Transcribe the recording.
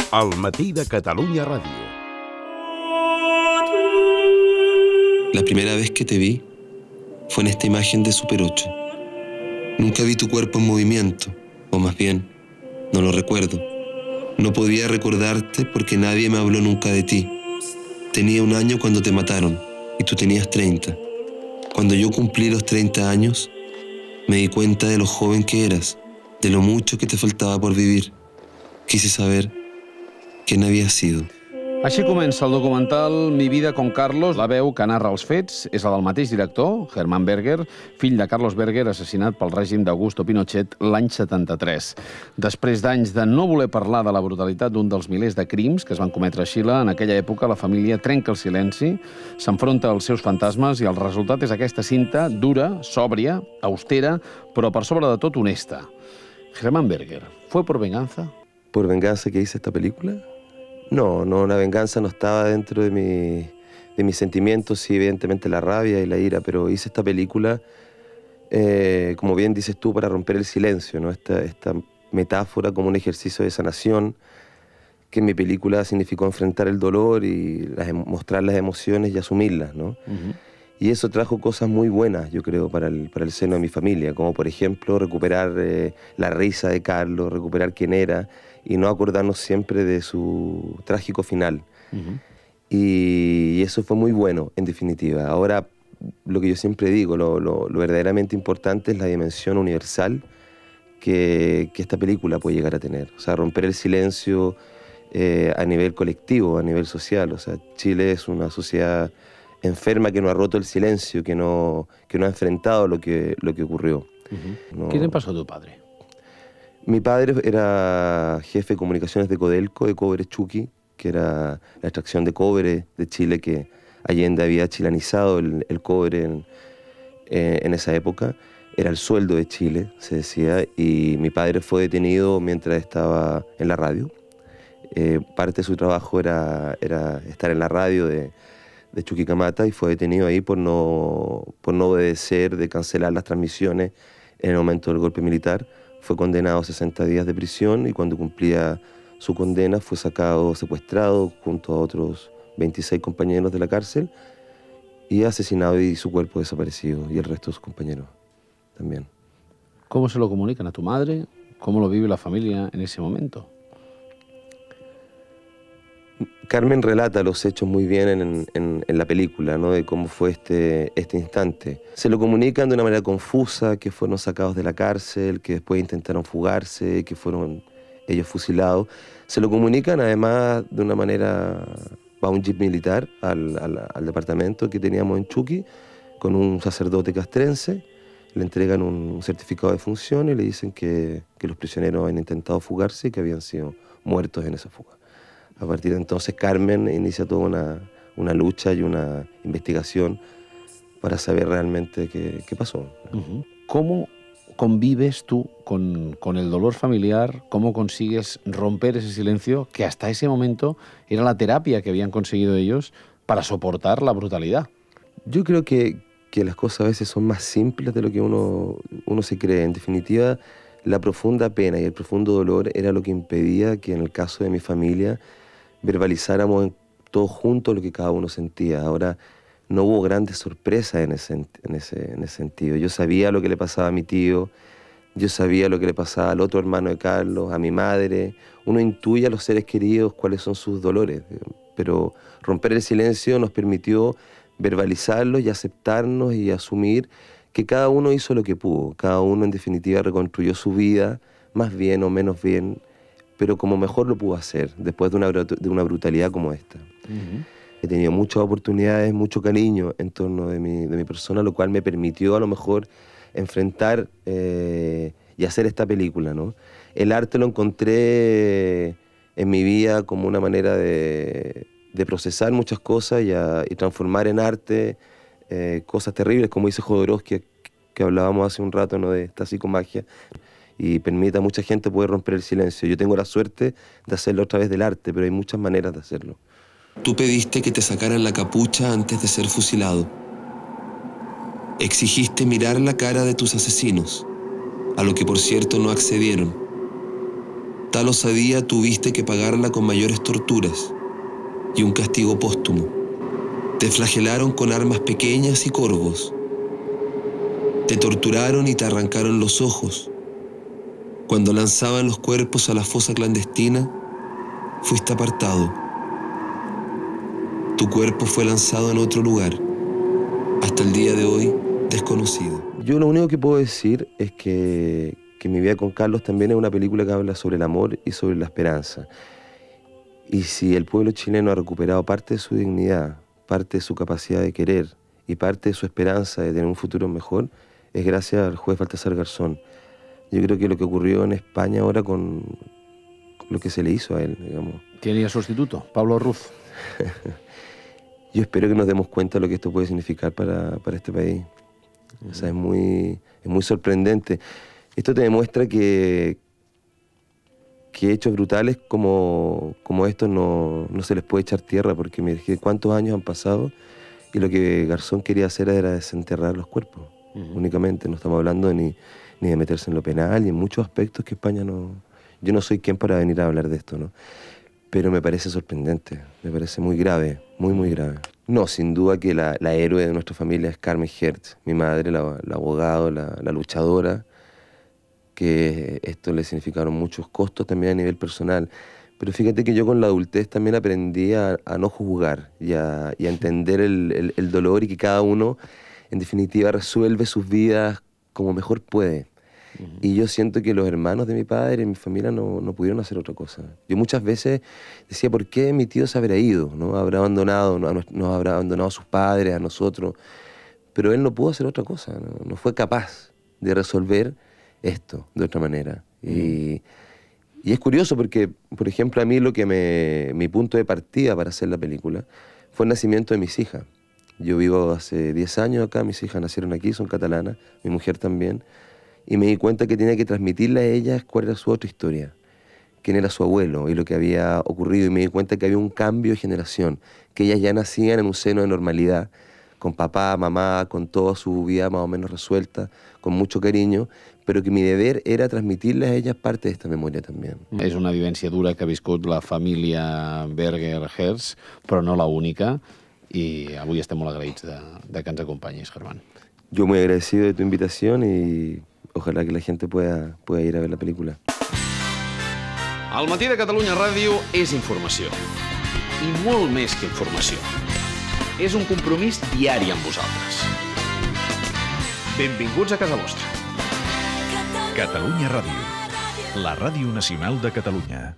Al matí de Catalunya Ràdio. La primera vez que te vi fue en esta imagen de Super 8. Nunca vi tu cuerpo en movimiento, o más bien, no lo recuerdo. No podía recordarte porque nadie me habló nunca de ti. Tenía 1 año cuando te mataron y tú tenías 30. Cuando yo cumplí los 30 años, me di cuenta de lo joven que eras, de lo mucho que te faltaba por vivir. Quise saber quién había sido. Així comença el documental Mi vida con Carlos. La veu que narra els fets és la del mateix director, Hermann Berger, fill de Carlos Berger, assassinat pel règim d'Augusto Pinochet l'any 73. Després d'anys de no voler parlar de la brutalitat d'un dels milers de crims que es van cometre a Xile, en aquella època la família trenca el silenci, s'enfronta als seus fantasmes i el resultat és aquesta cinta dura, sòbria, austera, però per sobre de tot honesta. Hermann Berger, ¿fue por venganza? ¿Por venganza que hice esta película? No, la venganza no estaba dentro de mis sentimientos, sí, evidentemente la rabia y la ira, pero hice esta película, como bien dices tú, para romper el silencio, ¿no? Esta metáfora como un ejercicio de sanación, que en mi película significó enfrentar el dolor y mostrar las emociones y asumirlas, ¿no? Y eso trajo cosas muy buenas, yo creo, para el seno de mi familia, como por ejemplo recuperar la risa de Carlos, recuperar quién era y no acordarnos siempre de su trágico final. Y eso fue muy bueno, en definitiva. Ahora, lo que yo siempre digo, lo verdaderamente importante es la dimensión universal que esta película puede llegar a tener. O sea, romper el silencio a nivel colectivo, a nivel social. O sea, Chile es una sociedad enferma que no ha roto el silencio, que no ha enfrentado lo que ocurrió. ¿Qué le pasó a tu padre? Mi padre era jefe de comunicaciones de Codelco, de Cobre Chuqui, que era la extracción de cobre de Chile, que Allende había chilenizado el cobre en esa época. Era el sueldo de Chile, se decía, y mi padre fue detenido mientras estaba en la radio. Parte de su trabajo era estar en la radio de Chuquicamata y fue detenido ahí por no obedecer, de cancelar las transmisiones en el momento del golpe militar. Fue condenado a 60 días de prisión y cuando cumplía su condena fue secuestrado junto a otros 26 compañeros de la cárcel y asesinado y su cuerpo desaparecido y el resto de sus compañeros también. ¿Cómo se lo comunican a tu madre? ¿Cómo lo vive la familia en ese momento? Carmen relata los hechos muy bien en la película, ¿no? De cómo fue este instante. Se lo comunican de una manera confusa, que fueron sacados de la cárcel, que después intentaron fugarse, que fueron ellos fusilados. Se lo comunican además de una manera, va un jeep militar al departamento que teníamos en Chuqui, con un sacerdote castrense, le entregan un certificado de función y le dicen que los prisioneros habían intentado fugarse y que habían sido muertos en esa fuga. A partir de entonces Carmen inicia toda una lucha y una investigación para saber realmente qué pasó. ¿Cómo convives tú con el dolor familiar? ¿Cómo consigues romper ese silencio que hasta ese momento era la terapia que habían conseguido ellos para soportar la brutalidad? Yo creo que las cosas a veces son más simples de lo que uno se cree. En definitiva, la profunda pena y el profundo dolor era lo que impedía que en el caso de mi familia verbalizáramos todos juntos lo que cada uno sentía. Ahora, no hubo grandes sorpresas en ese sentido. Yo sabía lo que le pasaba a mi tío, yo sabía lo que le pasaba al otro hermano de Carlos, a mi madre. Uno intuye a los seres queridos cuáles son sus dolores, pero romper el silencio nos permitió verbalizarlos y aceptarnos y asumir que cada uno hizo lo que pudo. Cada uno, en definitiva, reconstruyó su vida, más bien o menos bien, pero como mejor lo pudo hacer, después de una brutalidad como esta. He tenido muchas oportunidades, mucho cariño en torno de mi persona, lo cual me permitió a lo mejor enfrentar y hacer esta película, ¿no? El arte lo encontré en mi vida como una manera de procesar muchas cosas y transformar en arte cosas terribles, como dice Jodorowsky, que hablábamos hace un rato, ¿no? De esta psicomagia, y permite a mucha gente poder romper el silencio. Yo tengo la suerte de hacerlo a través del arte, pero hay muchas maneras de hacerlo. Tú pediste que te sacaran la capucha antes de ser fusilado. Exigiste mirar la cara de tus asesinos, a lo que por cierto no accedieron. tal osadía tuviste que pagarla con mayores torturas y un castigo póstumo. Te flagelaron con armas pequeñas y corvos. Te torturaron y te arrancaron los ojos. Cuando lanzaban los cuerpos a la fosa clandestina, fuiste apartado. Tu cuerpo fue lanzado en otro lugar, hasta el día de hoy desconocido. Yo lo único que puedo decir es que Mi vida con Carlos también es una película que habla sobre el amor y sobre la esperanza. Y si el pueblo chileno ha recuperado parte de su dignidad, parte de su capacidad de querer y parte de su esperanza de tener un futuro mejor, es gracias al juez Baltasar Garzón. Yo creo que lo que ocurrió en España ahora con lo que se le hizo a él, digamos. ¿Tenía sustituto? Pablo Ruz. Yo espero que nos demos cuenta de lo que esto puede significar para este país. O sea, es muy sorprendente. Esto te demuestra que hechos brutales como estos no se les puede echar tierra, porque me dije cuántos años han pasado y lo que Garzón quería hacer era desenterrar los cuerpos, únicamente. No estamos hablando ni de meterse en lo penal y en muchos aspectos que España no... Yo no soy quien para venir a hablar de esto, ¿no? Pero me parece sorprendente, me parece muy grave, muy grave. No, sin duda que la héroe de nuestra familia es Carmen Hertz, mi madre, la abogada, la luchadora, que esto le significaron muchos costos también a nivel personal. Pero fíjate que yo con la adultez también aprendí a no juzgar y a entender el dolor, y que cada uno, en definitiva, resuelve sus vidas como mejor puede. Y yo siento que los hermanos de mi padre y mi familia no pudieron hacer otra cosa. Yo muchas veces decía, ¿por qué mi tío se habrá ido? ¿No? Nos habrá abandonado a sus padres, a nosotros. Pero él no pudo hacer otra cosa, no fue capaz de resolver esto de otra manera. Y es curioso porque, por ejemplo, a mí mi punto de partida para hacer la película fue el nacimiento de mis hijas. Yo vivo hace 10 años acá, mis hijas nacieron aquí, son catalanas, mi mujer también. Y me di cuenta que tenía que transmitirle a ellas cuál era su otra historia, quién era su abuelo y lo que había ocurrido. Y me di cuenta que había un cambio de generación, que ellas ya nacían en un seno de normalidad, con papá, mamá, con toda su vida más o menos resuelta, con mucho cariño, pero que mi deber era transmitirles a ellas parte de esta memoria también. És una vivència dura que ha viscut la família Berger-Hertz, però no la única, i avui estem molt agraïts de que ens acompanyis, Germán. Yo muy agradecido de tu invitación y ojalá que la gente pueda ir a ver la película. El Matí de Catalunya Ràdio és informació. I molt més que informació. És un compromís diari amb vosaltres. Benvinguts a casa vostra. Catalunya Ràdio, la ràdio nacional de Catalunya.